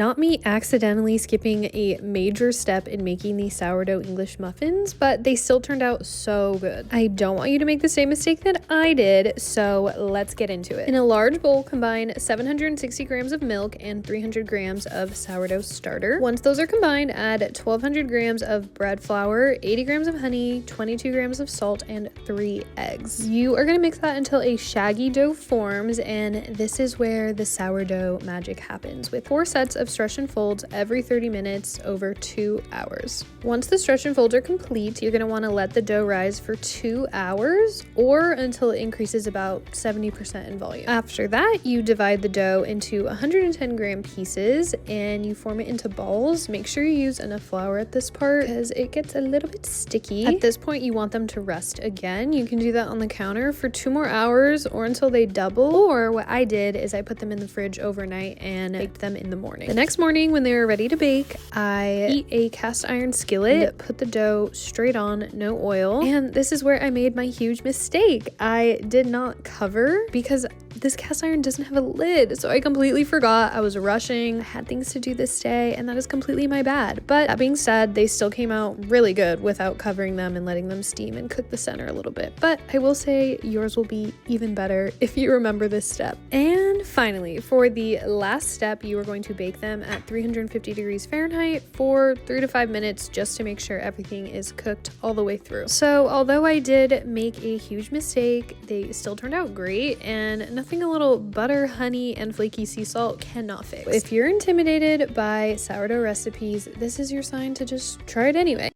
Not me accidentally skipping a major step in making these sourdough English muffins, but they still turned out so good. I don't want you to make the same mistake that I did, so let's get into it. In a large bowl, combine 760 grams of milk and 300 grams of sourdough starter. Once those are combined, add 1200 grams of bread flour, 80 grams of honey, 22 grams of salt, and 3 eggs. You are going to mix that until a shaggy dough forms, and this is where the sourdough magic happens, with 4 sets of stretch and folds every 30 minutes over 2 hours. Once the stretch and folds are complete, you're going to want to let the dough rise for 2 hours or until it increases about 70% in volume. After that, you divide the dough into 110 gram pieces and you form it into balls. Make sure you use enough flour at this part because it gets a little bit sticky. At this point, you want them to rest again. You can do that on the counter for 2 more hours or until they double, or what I did is I put them in the fridge overnight and baked them in the morning. The next morning when they were ready to bake, I heat a cast iron skillet, put the dough straight on, no oil, and this is where I made my huge mistake. I did not cover because this cast iron doesn't have a lid, so I completely forgot. I was rushing, I had things to do this day, and that is completely my bad. But that being said, they still came out really good without covering them and letting them steam and cook the center a little bit. But I will say yours will be even better if you remember this step. And finally, for the last step, you are going to bake them at 350 degrees Fahrenheit for 3 to 5 minutes just to make sure everything is cooked all the way through. So although I did make a huge mistake, they still turned out great, and nothing a little butter, honey, and flaky sea salt cannot fix. If you're intimidated by sourdough recipes, this is your sign to just try it anyway.